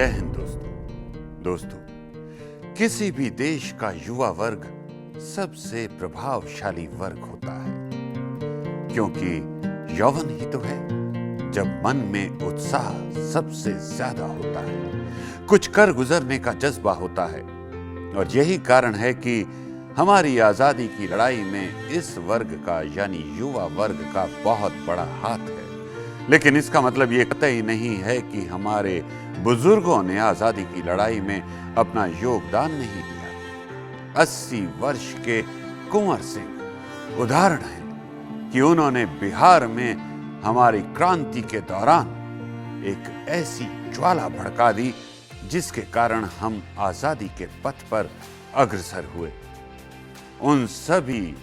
जय हिंद दोस्तों, किसी भी देश का युवा वर्ग सबसे प्रभावशाली वर्ग होता है, क्योंकि यौवन ही तो है जब मन में उत्साह सबसे ज्यादा होता है, कुछ कर गुजरने का जज्बा होता है। और यही कारण है कि हमारी आजादी की लड़ाई में इस वर्ग का यानी युवा वर्ग का बहुत बड़ा हाथ है। लेकिन इसका मतलब ये कतई नहीं है कि हमारे बुजुर्गों ने आजादी की लड़ाई में अपना योगदान नहीं दिया। 80 वर्ष के कुंवर सिंह उदाहरण है कि उन्होंने बिहार में हमारी क्रांति के दौरान एक ऐसी ज्वाला भड़का दी जिसके कारण हम आजादी के पथ पर अग्रसर हुए। उन सभी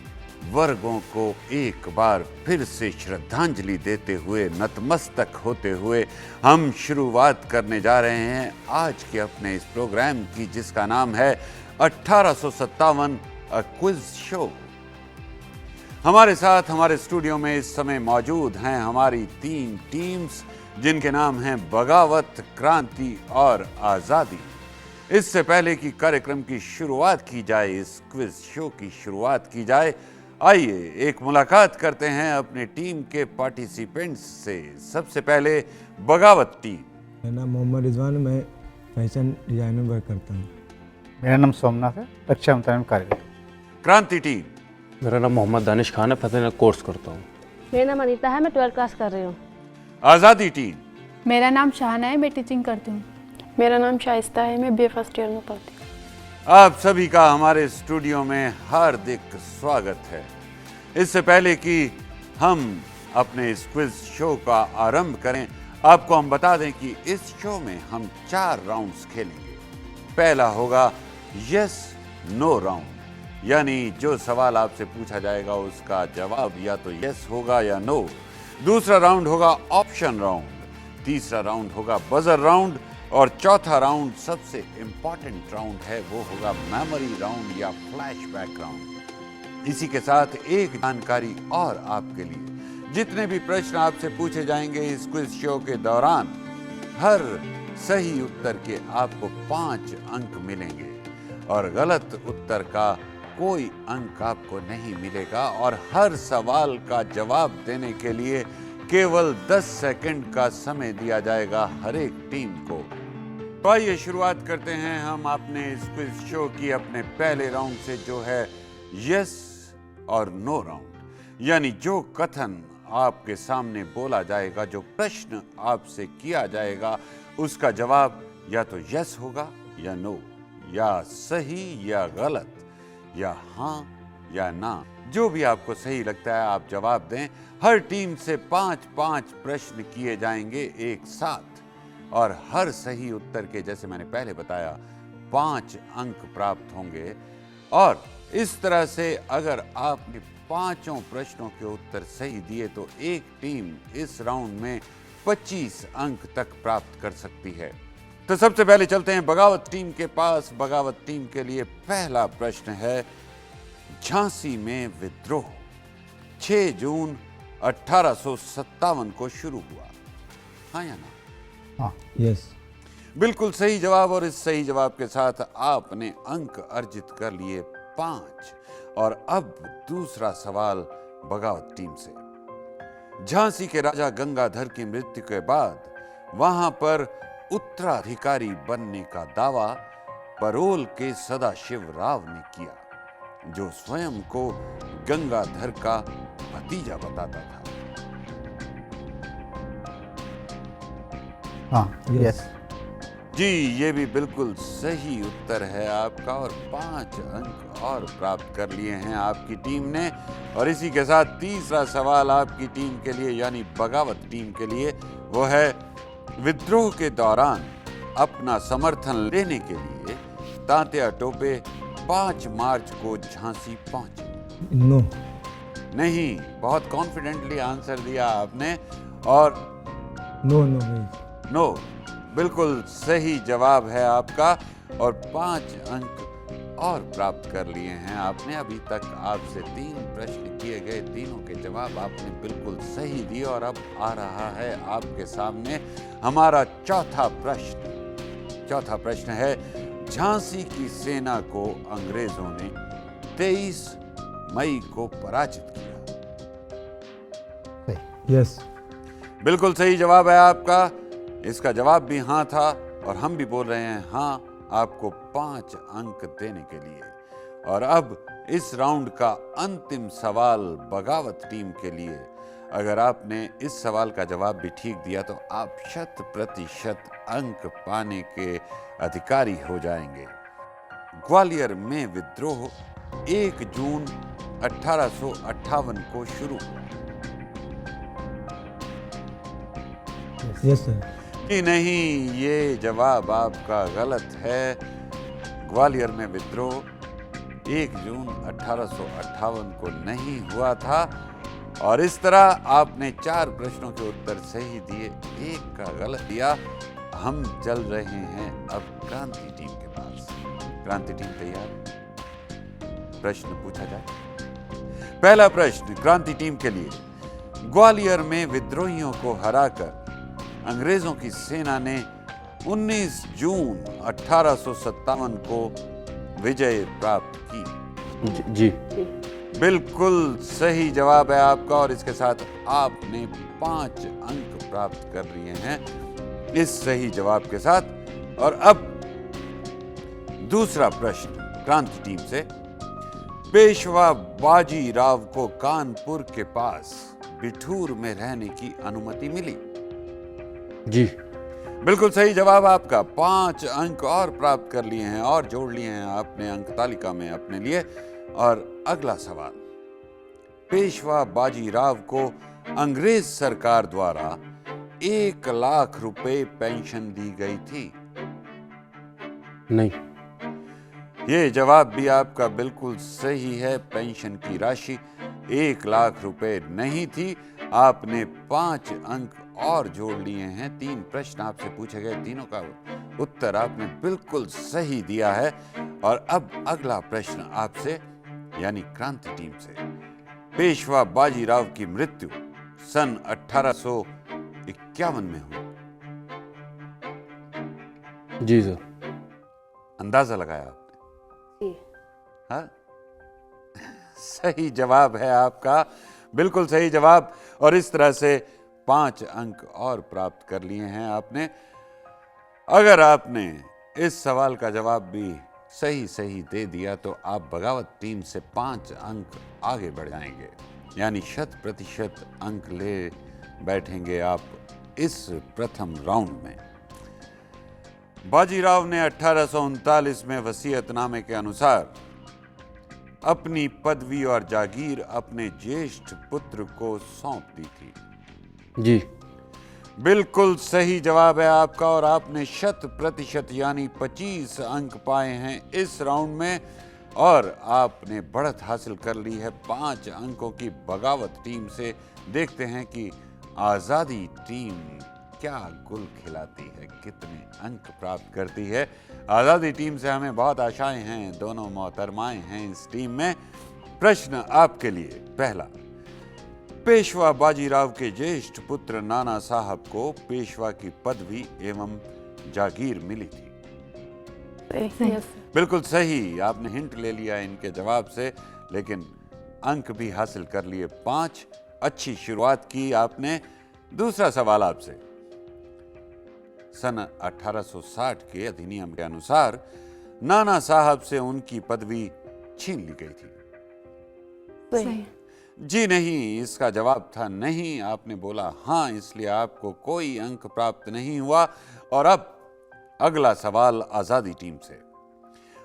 वर्गों को एक बार फिर से श्रद्धांजलि देते हुए, नतमस्तक होते हुए हम शुरुआत करने जा रहे हैं आज के अपने इस प्रोग्राम की, जिसका नाम है 1857 अ क्विज शो। हमारे साथ हमारे स्टूडियो में इस समय मौजूद हैं हमारी 3 टीम्स, जिनके नाम हैं बगावत, क्रांति और आजादी। इससे पहले कि कार्यक्रम की शुरुआत की जाए, इस क्विज शो की शुरुआत की जाए, आइए एक मुलाकात करते हैं अपने टीम के पार्टिसिपेंट्स से। सबसे पहले बगावत टीम। मेरा नाम मोहम्मद रिजवान, मैं फैशन डिजाइन में वर्क करता हूँ। मेरा नाम सोमनाथ है, रक्षा मंत्रालय में कार्यरत। क्रांति टीम। मेरा नाम मोहम्मद दानिश खान है, फतेह कोर्स करता हूँ। मेरा नाम अनीता है, मैं 12th क्लास कर रही हूँ। आजादी टीम। मेरा नाम शाहना है, मैं टीचिंग करती हूँ। मेरा नाम शाइस्ता है, मैं BA फर्स्ट ईयर में पढ़ती हूँ। आप सभी का हमारे स्टूडियो में हार्दिक स्वागत है। इससे पहले कि हम अपने इस क्विज शो का आरंभ करें, आपको हम बता दें कि इस शो में हम 4 राउंड्स खेलेंगे। पहला होगा यस नो राउंड, यानी जो सवाल आपसे पूछा जाएगा उसका जवाब या तो यस होगा या नो। दूसरा राउंड होगा ऑप्शन राउंड, तीसरा राउंड होगा बजर राउंड, और चौथा राउंड सबसे इंपॉर्टेंट राउंड है, वो होगा मेमोरी राउंड या फ्लैशबैक राउंड। इसी के साथ एक जानकारी और आपके लिए, जितने भी प्रश्न आपसे पूछे जाएंगे इस क्विज शो के दौरान, हर सही उत्तर के आपको 5 अंक मिलेंगे और गलत उत्तर का कोई अंक आपको नहीं मिलेगा। और हर सवाल का जवाब देने के लिए केवल 10 सेकंड का समय दिया जाएगा हर एक टीम को। तो आइए शुरुआत करते हैं हम अपने इस क्विज शो की अपने पहले राउंड से, जो है यस और नो राउंड। यानी जो कथन आपके सामने बोला जाएगा, जो प्रश्न आपसे किया जाएगा, उसका जवाब या तो यस होगा या नो, या सही या गलत, या हाँ या ना। जो भी आपको सही लगता है आप जवाब दें। हर टीम से 5-5 प्रश्न किए जाएंगे एक साथ, और हर सही उत्तर के, जैसे मैंने पहले बताया, 5 अंक प्राप्त होंगे। और इस तरह से अगर आपने 5 प्रश्नों के उत्तर सही दिए तो एक टीम इस राउंड में 25 अंक तक प्राप्त कर सकती है। तो सबसे पहले चलते हैं बगावत टीम के पास। बगावत टीम के लिए पहला प्रश्न है, झांसी में विद्रोह 6 जून 1857 को शुरू हुआ, हाँ या ना? हाँ। यस। बिल्कुल सही जवाब, और इस सही जवाब के साथ आपने अंक अर्जित कर लिए 5। और अब दूसरा सवाल बगावत टीम से। झांसी के राजा गंगाधर की मृत्यु के बाद वहां पर उत्तराधिकारी बनने का दावा परोल के सदाशिव राव ने किया, जो स्वयं को गंगाधर का भतीजा बताता था। हाँ, यस। जी, ये भी बिल्कुल सही उत्तर है आपका, और 5 अंक और प्राप्त कर लिए हैं आपकी टीम ने। और इसी के साथ तीसरा सवाल आपकी टीम के लिए, यानी बगावत टीम के लिए, वो है विद्रोह के दौरान अपना समर्थन लेने के लिए तात्या टोपे 5 मार्च को झांसी पहुंचे। नो। नहीं, बहुत कॉन्फिडेंटली आंसर दिया आपने, और नो नो बिल्कुल सही जवाब है आपका, और 5 अंक और प्राप्त कर लिए हैं आपने। अभी तक आपसे 3 प्रश्न किए गए, तीनों के जवाब आपने बिल्कुल सही दिए। और अब आ रहा है आपके सामने हमारा चौथा प्रश्न। चौथा प्रश्न है, झांसी की सेना को अंग्रेजों ने 23 मई को पराजित किया। यस। बिल्कुल सही जवाब है आपका। इसका जवाब भी हाँ था और हम भी बोल रहे हैं हाँ आपको 5 अंक देने के लिए। और अब इस राउंड का अंतिम सवाल बगावत टीम के लिए। अगर आपने इस सवाल का जवाब भी ठीक दिया तो आप 100% अंक पाने के अधिकारी हो जाएंगे। ग्वालियर में विद्रोह 1 जून 1858 को शुरू हुआ। Yes sir. जी नहीं, ये जवाब आपका गलत है। ग्वालियर में विद्रोह 1 जून 1858 को नहीं हुआ था। और इस तरह आपने 4 प्रश्नों के उत्तर सही दिए, 1 का गलत दिया। हम चल रहे हैं अब क्रांति टीम के पास। क्रांति टीम तैयार है? प्रश्न पूछा जाए। पहला प्रश्न क्रांति टीम के लिए। ग्वालियर में विद्रोहियों को हराकर अंग्रेजों की सेना ने 19 जून 1857 को विजय प्राप्त की। जी। बिल्कुल सही जवाब है आपका और इसके साथ आपने 5 अंक प्राप्त कर लिए हैं इस सही जवाब के साथ। और अब दूसरा प्रश्न क्रांति टीम से। पेशवा बाजीराव को कानपुर के पास बिठूर में रहने की अनुमति मिली। जी। बिल्कुल सही जवाब आपका। 5 अंक और प्राप्त कर लिए हैं और जोड़ लिए हैं आपने अंक तालिका में अपने लिए। और अगला सवाल, पेशवा बाजीराव को अंग्रेज सरकार द्वारा 1 लाख रुपए पेंशन दी गई थी। नहीं। ये जवाब भी आपका बिल्कुल सही है। पेंशन की राशि 1 लाख रुपए नहीं थी। आपने 5 अंक और जोड़ लिए हैं। 3 प्रश्न आपसे पूछे गए, तीनों का उत्तर आपने बिल्कुल सही दिया है। और अब अगला प्रश्न आपसे यानी क्रांति टीम से। पेशवा बाजीराव की मृत्यु सन 1851 में हुई। जी सर। अंदाजा लगाया आपने? जी। हाँ? सही जवाब है आपका, बिल्कुल सही जवाब। और इस तरह से 5 अंक और प्राप्त कर लिए हैं आपने। अगर आपने इस सवाल का जवाब भी सही दे दिया तो आप बगावत टीम से 5 अंक आगे बढ़ जाएंगे, यानी 100% अंक ले बैठेंगे आप इस प्रथम राउंड में। बाजीराव ने 1839 में वसीयतनामे के अनुसार अपनी पदवी और जागीर अपने ज्येष्ठ पुत्र को सौंप दी थी। जी। बिल्कुल सही जवाब है आपका और आपने 100% यानी 25 अंक पाए हैं इस राउंड में। और आपने बढ़त हासिल कर ली है 5 अंकों की बगावत टीम से। देखते हैं कि आज़ादी टीम क्या गुल खिलाती है, कितने अंक प्राप्त करती है। आज़ादी टीम से हमें बहुत आशाएं हैं, दोनों मोहतरमाएं हैं इस टीम में। प्रश्न आपके लिए पहला, पेशवा बाजीराव के ज्येष्ठ पुत्र नाना साहब को पेशवा की पदवी एवं जागीर मिली थी। यस। बिल्कुल सही। आपने हिंट ले लिया इनके जवाब से, लेकिन अंक भी हासिल कर लिए 5। अच्छी शुरुआत की आपने। दूसरा सवाल आपसे। सन 1860 के अधिनियम के अनुसार नाना साहब से उनकी पदवी छीन ली गई थी। सही। जी नहीं, इसका जवाब था नहीं। आपने बोला हाँ, इसलिए आपको कोई अंक प्राप्त नहीं हुआ। और अब अगला सवाल आजादी टीम से।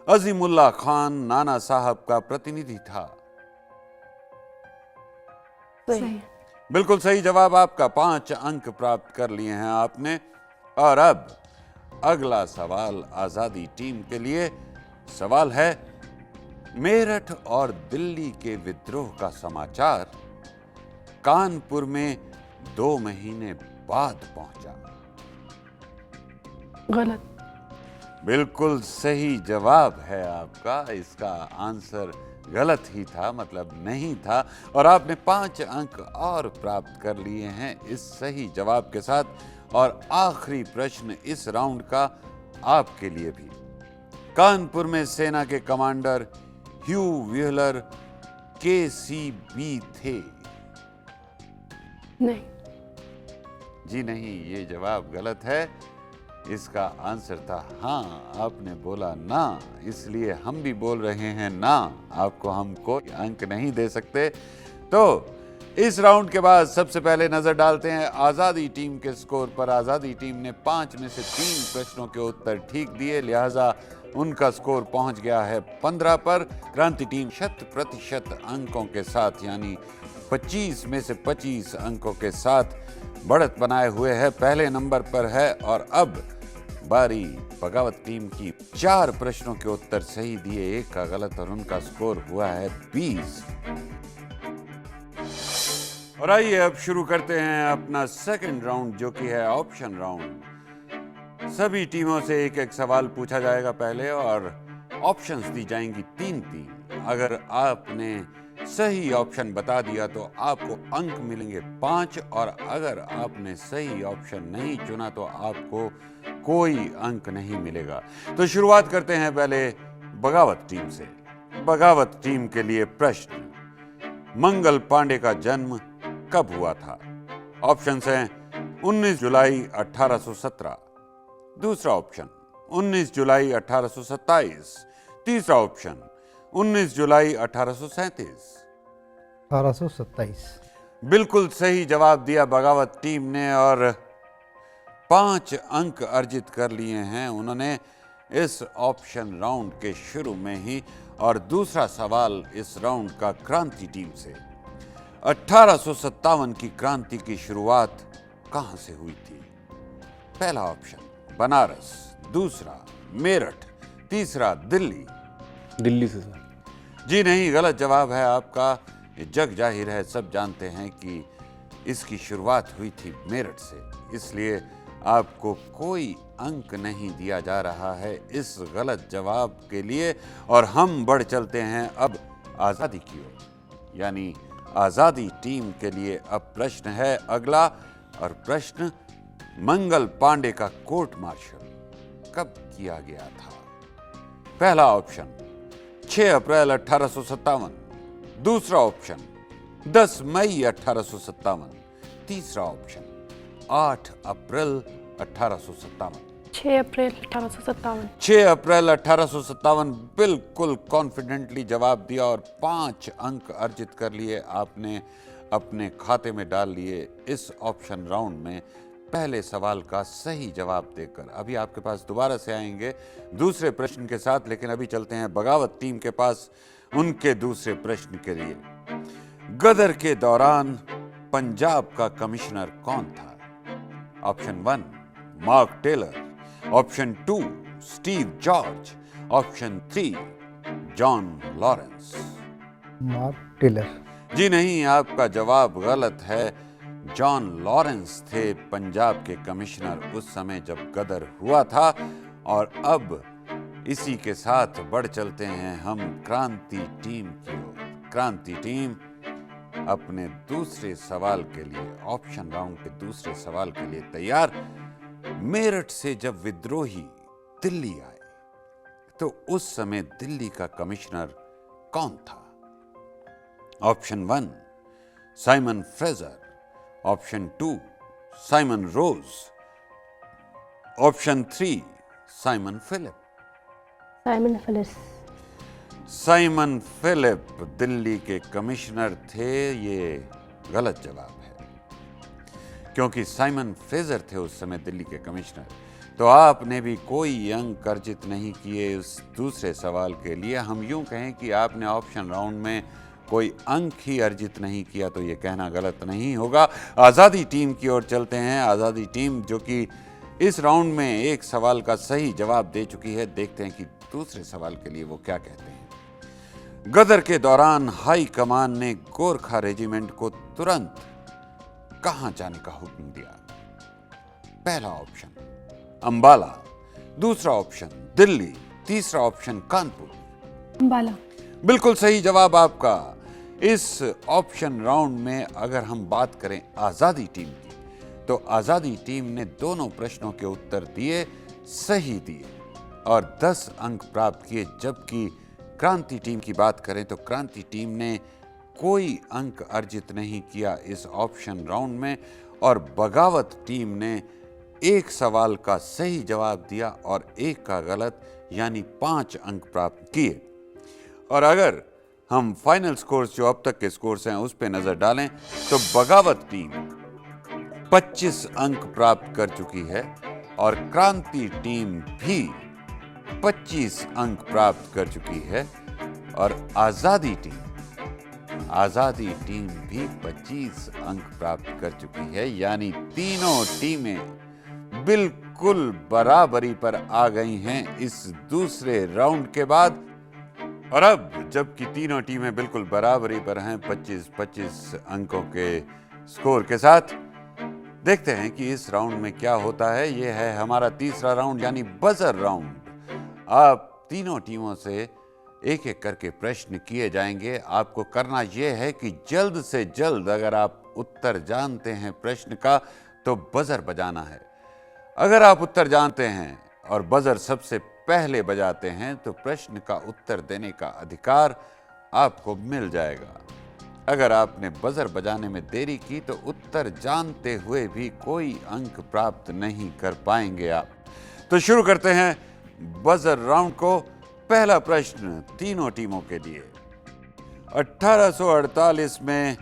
अजीमुल्लाह खान नाना साहब का प्रतिनिधि था। सही। बिल्कुल सही जवाब आपका। 5 अंक प्राप्त कर लिए हैं आपने। और अब अगला सवाल आजादी टीम के लिए। सवाल है, मेरठ और दिल्ली के विद्रोह का समाचार कानपुर में 2 महीने बाद पहुंचा। गलत। बिल्कुल सही जवाब है आपका। इसका आंसर गलत ही था, मतलब नहीं था। और आपने 5 अंक और प्राप्त कर लिए हैं इस सही जवाब के साथ। और आखिरी प्रश्न इस राउंड का आपके लिए भी। कानपुर में सेना के कमांडर ह्यू व्हीलर KCB थे। नहीं। जी नहीं, ये जवाब गलत है। इसका आंसर था हाँ। आपने बोला ना, इसलिए हम भी बोल रहे हैं ना। आपको हम कोई अंक नहीं दे सकते। तो इस राउंड के बाद सबसे पहले नजर डालते हैं आजादी टीम के स्कोर पर। आजादी टीम ने 5 में से 3 प्रश्नों के उत्तर ठीक दिए, लिहाजा उनका स्कोर पहुंच गया है 15 पर। क्रांति टीम 100% अंकों के साथ यानी 25 में से 25 अंकों के साथ बढ़त बनाए हुए है, पहले नंबर पर है। और अब बारी बगावत टीम की। 4 प्रश्नों के उत्तर सही दिए, 1 का गलत, और उनका स्कोर हुआ है 20। और आइए अब शुरू करते हैं अपना सेकंड राउंड, जो कि है ऑप्शन राउंड। सभी टीमों से एक एक सवाल पूछा जाएगा पहले, और ऑप्शंस दी जाएंगी 3-3। अगर आपने सही ऑप्शन बता दिया तो आपको अंक मिलेंगे 5, और अगर आपने सही ऑप्शन नहीं चुना तो आपको कोई अंक नहीं मिलेगा। तो शुरुआत करते हैं पहले बगावत टीम से। बगावत टीम के लिए प्रश्न, मंगल पांडे का जन्म कब हुआ था? ऑप्शंस हैं 19 जुलाई 1817, दूसरा ऑप्शन 19 जुलाई 1827, तीसरा ऑप्शन 19 जुलाई 1837। 1827। बिल्कुल सही जवाब दिया बगावत टीम ने और 5 अंक अर्जित कर लिए हैं उन्होंने इस ऑप्शन राउंड के शुरू में ही। और दूसरा सवाल इस राउंड का क्रांति टीम से। 1857 की क्रांति की शुरुआत कहां से हुई थी? पहला ऑप्शन बनारस, दूसरा मेरठ, तीसरा दिल्ली। दिल्ली से सर। जी नहीं, गलत जवाब है आपका। ये जग जाहिर है, सब जानते हैं कि इसकी शुरुआत हुई थी मेरठ से, इसलिए आपको कोई अंक नहीं दिया जा रहा है इस गलत जवाब के लिए। और हम बढ़ चलते हैं अब आजादी की ओर, यानी आजादी टीम के लिए अब प्रश्न है अगला। और प्रश्न, मंगल पांडे का कोर्ट मार्शल कब किया गया था? पहला ऑप्शन 6 अप्रैल 1857, दूसरा ऑप्शन 10 मई 1857, तीसरा ऑप्शन 8 अप्रैल 1857। 6 अप्रैल 1857। 6 अप्रैल 1857 बिल्कुल कॉन्फिडेंटली जवाब दिया और 5 अंक अर्जित कर लिए आपने, अपने खाते में डाल लिए इस ऑप्शन राउंड में पहले सवाल का सही जवाब देकर। अभी आपके पास दोबारा से आएंगे दूसरे प्रश्न के साथ, लेकिन अभी चलते हैं बगावत टीम के पास उनके दूसरे प्रश्न के लिए। गदर के दौरान पंजाब का कमिश्नर कौन था? Option 1 Mark Taylor, option 2 Steve George, option 3 John Lawrence. Mark Taylor. जी नहीं, आपका जवाब गलत है। जॉन लॉरेंस थे पंजाब के कमिश्नर उस समय जब गदर हुआ था। और अब इसी के साथ बढ़ चलते हैं हम क्रांति टीम की ओर। क्रांति टीम अपने दूसरे सवाल के लिए, ऑप्शन राउंड के दूसरे सवाल के लिए तैयार। मेरठ से जब विद्रोही दिल्ली आए तो उस समय दिल्ली का कमिश्नर कौन था? Option 1 Simon Fraser, option 2 Simon Rose, option 3 Simon Philip. Simon Phillis. Simon Philip Delhi के कमिश्नर थे, ये गलत जवाब है, क्योंकि साइमन फ्रेजर थे उस समय दिल्ली के कमिश्नर। तो आपने भी कोई अंक अर्जित नहीं किए उस दूसरे सवाल के लिए। हम यूं कहें कि आपने ऑप्शन राउंड में कोई अंक ही अर्जित नहीं किया तो ये कहना गलत नहीं होगा। आज़ादी टीम की ओर चलते हैं। आज़ादी टीम जो कि इस राउंड में एक सवाल का सही जवाब दे चुकी है, देखते हैं कि दूसरे सवाल के लिए वो क्या कहते हैं। गदर के दौरान हाई कमान ने गोरखा रेजिमेंट को तुरंत कहां जाने का हुक्म दिया? पहला ऑप्शन अंबाला, दूसरा ऑप्शन दिल्ली, तीसरा ऑप्शन कानपुर। अम्बाला। बिल्कुल सही जवाब आपका। इस ऑप्शन राउंड में अगर हम बात करें आजादी टीम की, तो आजादी टीम ने दोनों प्रश्नों के उत्तर दिए, सही दिए और 10 अंक प्राप्त किए, जबकि क्रांति टीम की बात करें तो क्रांति टीम ने कोई अंक अर्जित नहीं किया इस ऑप्शन राउंड में और बगावत टीम ने एक सवाल का सही जवाब दिया और एक का गलत, यानी 5 अंक प्राप्त किए। और अगर हम फाइनल स्कोर्स जो अब तक के स्कोर्स हैं उस पर नजर डालें तो बगावत टीम 25 अंक प्राप्त कर चुकी है और क्रांति टीम भी 25 अंक प्राप्त कर चुकी है और आजादी टीम भी 25 अंक प्राप्त कर चुकी है, यानी तीनों टीमें बिल्कुल बराबरी पर आ गई हैं इस दूसरे राउंड के बाद। और अब जबकि तीनों टीमें बिल्कुल बराबरी पर हैं 25-25 अंकों के स्कोर के साथ, देखते हैं कि इस राउंड में क्या होता है। यह है हमारा तीसरा राउंड यानी बजर राउंड। आप तीनों टीमों से एक एक करके प्रश्न किए जाएंगे। आपको करना यह है कि जल्द से जल्द अगर आप उत्तर जानते हैं प्रश्न का तो बजर बजाना है। अगर आप उत्तर जानते हैं और बजर सबसे पहले बजाते हैं तो प्रश्न का उत्तर देने का अधिकार आपको मिल जाएगा। अगर आपने बजर बजाने में देरी की तो उत्तर जानते हुए भी कोई अंक प्राप्त नहीं कर पाएंगे आप। तो शुरू करते हैं बजर राउंड को। पहला प्रश्न तीनों टीमों के लिए, 1848 में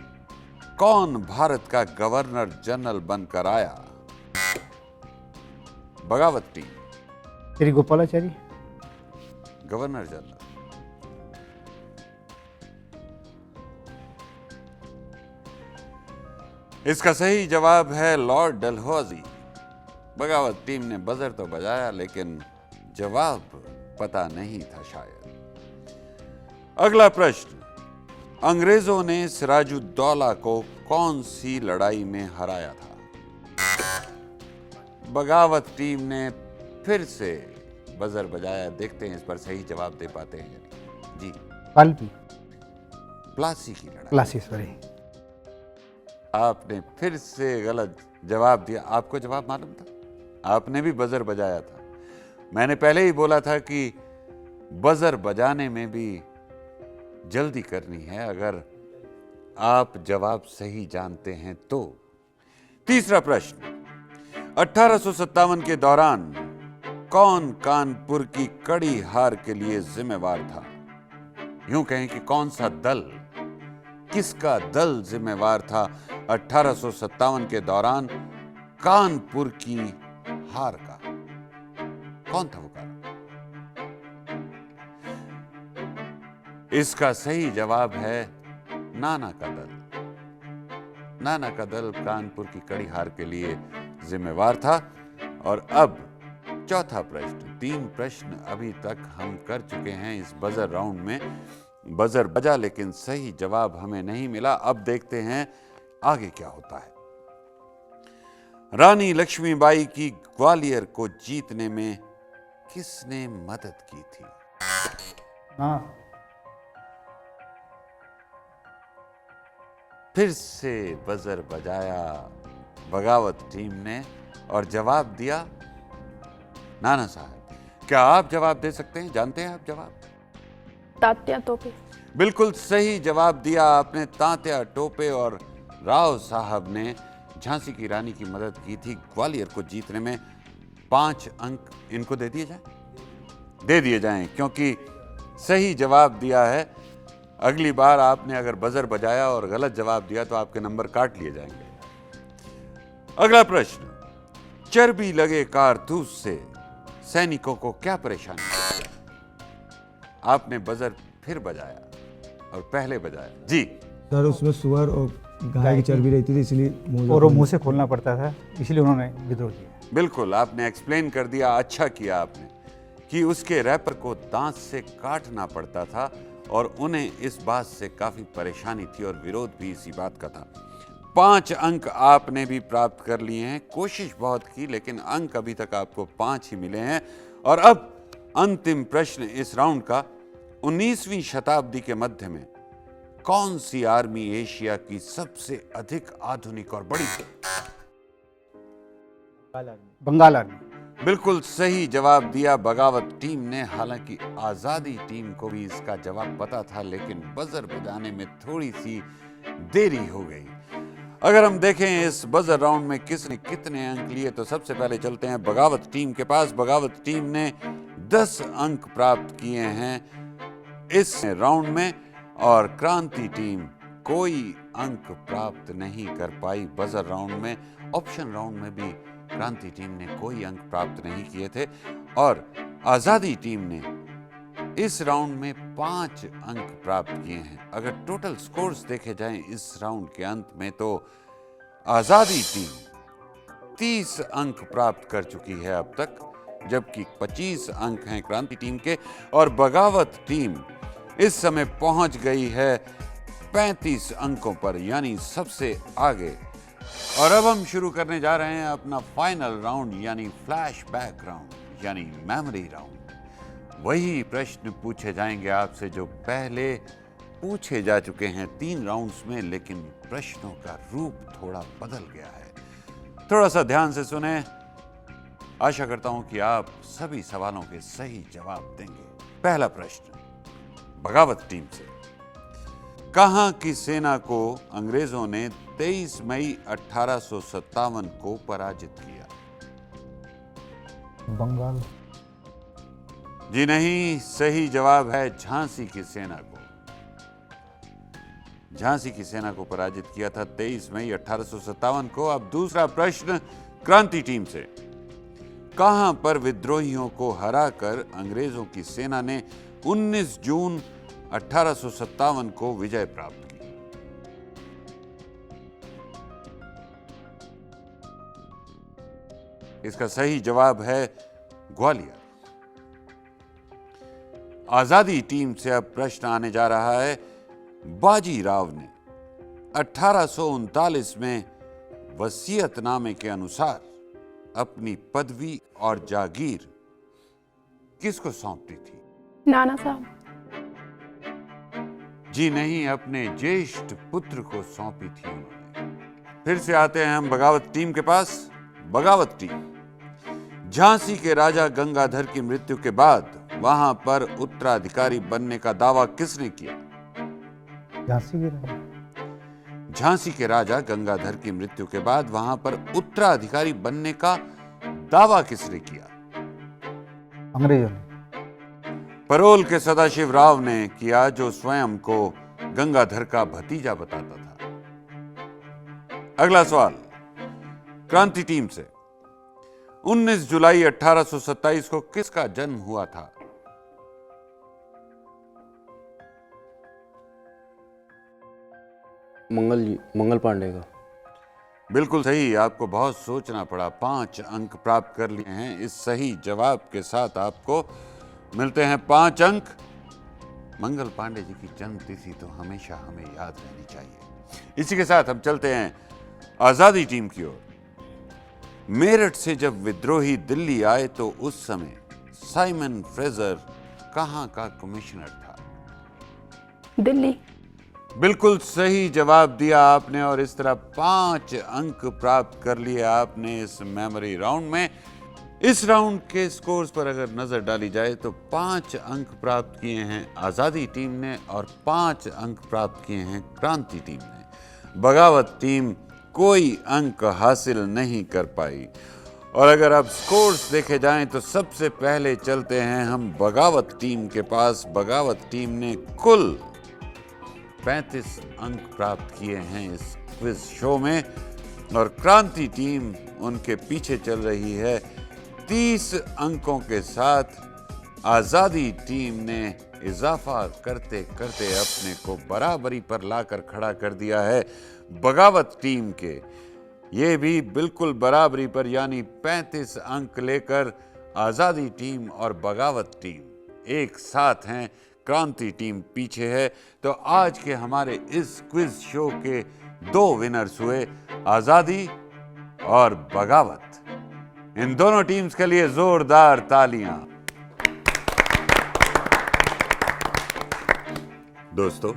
कौन भारत का गवर्नर जनरल बनकर आया? बगावत team. Shri Gopalachari. Governor general. इसका सही जवाब है लॉर्ड डलहौजी। बगावत टीम ने बजर तो बजाया लेकिन जवाब पता नहीं था शायद। अगला प्रश्न, अंग्रेजों ने सिराजुद्दौला को कौन सी लड़ाई में हराया था? बगावत टीम ने फिर से बजर बजाया। देखते हैं इस पर सही जवाब दे पाते हैं जी। प्लासी की लड़ाई। प्लासी, सॉरी। आपने फिर से गलत जवाब दिया। आपको जवाब मालूम था? आपने भी बजर बजाया था। मैंने पहले ही बोला था कि बजर बजाने में भी जल्दी करनी है अगर आप जवाब सही जानते हैं तो। तीसरा प्रश्न, 1857 के दौरान कौन कानपुर की कड़ी हार के लिए जिम्मेवार था? यूं कहें कि कौन सा दल, किसका दल जिम्मेवार था 1857 के दौरान कानपुर की हार का? कौन था वो कारण? इसका सही जवाब है नाना का दल। नाना का दल कानपुर की कड़ी हार के लिए जिम्मेवार था। और अब चौथा प्रश्न। 3 प्रश्न अभी तक हम कर चुके हैं इस बजर राउंड में। बजर बजा लेकिन सही जवाब हमें नहीं मिला। अब देखते हैं आगे क्या होता है। रानी लक्ष्मीबाई की ग्वालियर को जीतने में किसने मदद की थी? हाँ। फिर से बजर बजाया बगावत टीम ने और जवाब दिया नाना साहब। क्या आप जवाब दे सकते हैं? जानते हैं आप जवाब? तात्या टोपे। बिल्कुल सही जवाब दिया आपने। तात्या टोपे और राव साहब ने झांसी की रानी की मदद की थी ग्वालियर को जीतने में। 5 अंक इनको दे दिए जाएं? दे दिए जाएं क्योंकि सही जवाब दिया है। अगली बार आपने अगर बजर बजाया और गलत जवाब दिया तो आपके नंबर काट लिए जाएंगे। अगला प्रश्न, चर्बी लगे कारतूस से सैनिकों को क्या परेशानी होती है? आपने बजर फिर बजाया और पहले बजाया जी। सर उसमें सुअर और गाय की चर्बी रहती थी इसलिए और वो मुंह से खोलना पड़ता था, इसलिए उन्होंने विद्रोह किया। बिल्कुल, आपने एक्सप्लेन कर दिया। अच्छा किया आपने कि उसके रैपर को दांत से काटना पड़ता था और उन्हें इस बात से काफी परेशानी थी और विरोध भी इसी बात का था। 5 अंक आपने भी प्राप्त कर लिए हैं। कोशिश बहुत की लेकिन अंक अभी तक आपको 5 ही मिले हैं। और अब अंतिम प्रश्न इस राउंड का, 19वीं शताब्दी के मध्य में कौन सी आर्मी एशिया की सबसे अधिक आधुनिक और बड़ी थी? बंगाल आर्मी। बिल्कुल सही जवाब दिया बगावत टीम ने। हालांकि आजादी टीम को भी इसका जवाब पता था, लेकिन बजर बजाने में थोड़ी सी देरी हो गई। अगर हम देखें इस बजर राउंड में किसने कितने अंक लिए, तो सबसे पहले चलते हैं बगावत टीम के पास। बगावत टीम ने 10 अंक प्राप्त किए हैं इस राउंड में, और क्रांति टीम कोई अंक प्राप्त नहीं कर पाई बजर राउंड में। ऑप्शन राउंड में भी क्रांति टीम ने कोई अंक प्राप्त नहीं किए थे, और आजादी टीम ने इस राउंड में 5 अंक प्राप्त किए हैं। अगर टोटल स्कोर्स देखे जाएं इस राउंड के अंत में, तो आजादी टीम 30 अंक प्राप्त कर चुकी है अब तक, जबकि 25 अंक हैं क्रांति टीम के, और बगावत टीम इस समय पहुंच गई है 35 अंकों पर, यानी सबसे आगे। और अब हम शुरू करने जा रहे हैं अपना फाइनल राउंड, यानी फ्लैशबैक राउंड, यानी मेमोरी राउंड। वही प्रश्न पूछे जाएंगे आपसे जो पहले पूछे जा चुके हैं 3 राउंड्स में, लेकिन प्रश्नों का रूप थोड़ा बदल गया है। थोड़ा सा ध्यान से सुने। आशा करता हूं कि आप सभी सवालों के सही जवाब देंगे। पहला प्रश्न बगावत टीम से, कहां की सेना को अंग्रेजों ने 23 मई 1857 को पराजित किया? बंगाल। जी नहीं, सही जवाब है झांसी की सेना को। झांसी की सेना को पराजित किया था 23 मई 1857 को। अब दूसरा प्रश्न क्रांति टीम से, कहां पर विद्रोहियों को हराकर अंग्रेजों की सेना ने 19 जून 1857 को विजय प्राप्त की? इसका सही जवाब है ग्वालियर। आजादी टीम से अब प्रश्न आने जा रहा है, बाजीराव ने 1839 में वसीयतनामे के अनुसार अपनी पदवी और जागीर किसको सौंपी थी? नाना साहब। जी नहीं, अपने ज्येष्ठ पुत्र को सौंपी थी उन्होंने। फिर से आते हैं हम बगावत टीम के पास। बगावत टीम, झांसी के राजा गंगाधर की मृत्यु के बाद वहां पर उत्तराधिकारी बनने का दावा किसने किया? झांसी के राजा गंगाधर की मृत्यु के बाद वहां पर उत्तराधिकारी बनने का दावा किसने किया? अंग्रेजों ने। परोल के सदाशिव राव ने किया, जो स्वयं को गंगाधर का भतीजा बताता था। अगला सवाल क्रांति टीम से, 19 जुलाई 1827 को किसका जन्म हुआ था? मंगल पांडे का। बिल्कुल सही, आपको बहुत सोचना पड़ा। 5 अंक प्राप्त कर लिए हैं। इस सही जवाब के साथ आपको मिलते हैं 5 अंक। मंगल पांडे जी की जन्म तिथि तो हमेशा हमें याद रहनी चाहिए। इसी के साथ हम चलते हैं आजादी टीम की ओर। मेरठ से जब विद्रोही दिल्ली आए तो उस समय साइमन फ्रेजर कहां का कमिश्नर था? दिल्ली। बिल्कुल सही जवाब दिया आपने, और इस तरह 5 अंक प्राप्त कर लिए आपने इस मेमोरी राउंड में। इस राउंड के स्कोर्स पर अगर नजर डाली जाए तो 5 अंक प्राप्त किए हैं आजादी टीम ने, और 5 अंक प्राप्त किए हैं क्रांति टीम ने। बगावत टीम कोई अंक हासिल नहीं कर पाई। और अगर अब स्कोर्स देखे जाएं तो सबसे पहले चलते हैं हम बगावत टीम के पास। बगावत टीम ने कुल 35 अंक प्राप्त किए हैं इस क्विज शो में, और क्रांति टीम उनके पीछे चल रही है 30 अंकों के साथ। आजादी टीम ने इजाफा करते करते अपने को बराबरी पर लाकर खड़ा कर दिया है बगावत टीम के। ये भी बिल्कुल बराबरी पर, यानी 35 अंक लेकर आजादी टीम और बगावत टीम एक साथ हैं। क्रांति टीम पीछे है। तो आज के हमारे इस क्विज शो के 2 विनर्स हुए, आजादी और बगावत। इन दोनों टीम्स के लिए जोरदार तालियां। दोस्तों,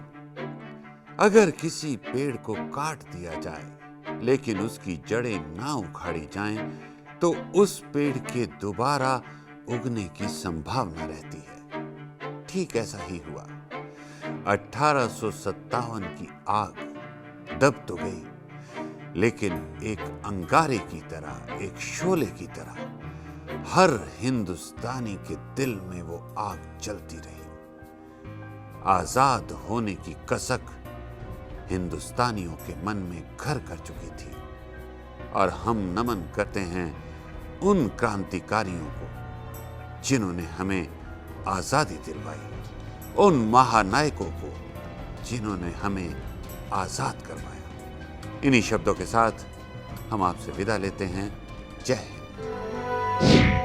अगर किसी पेड़ को काट दिया जाए लेकिन उसकी जड़ें ना उखाड़ी जाएं, तो उस पेड़ के दोबारा उगने की संभावना रहती है। ठीक ऐसा ही हुआ। 1857 की आग दब तो गई, लेकिन एक अंगारे की तरह, एक शोले की तरह हर हिंदुस्तानी के दिल में वो आग जलती रही। आजाद होने की कसक हिंदुस्तानियों के मन में घर कर चुकी थी और हम नमन करते हैं उन क्रांतिकारियों को जिन्होंने हमें आजादी दिलवाई, उन महानायकों को जिन्होंने हमें आजाद करवाया। इन्हीं शब्दों के साथ हम आपसे विदा लेते हैं। जय हिंद।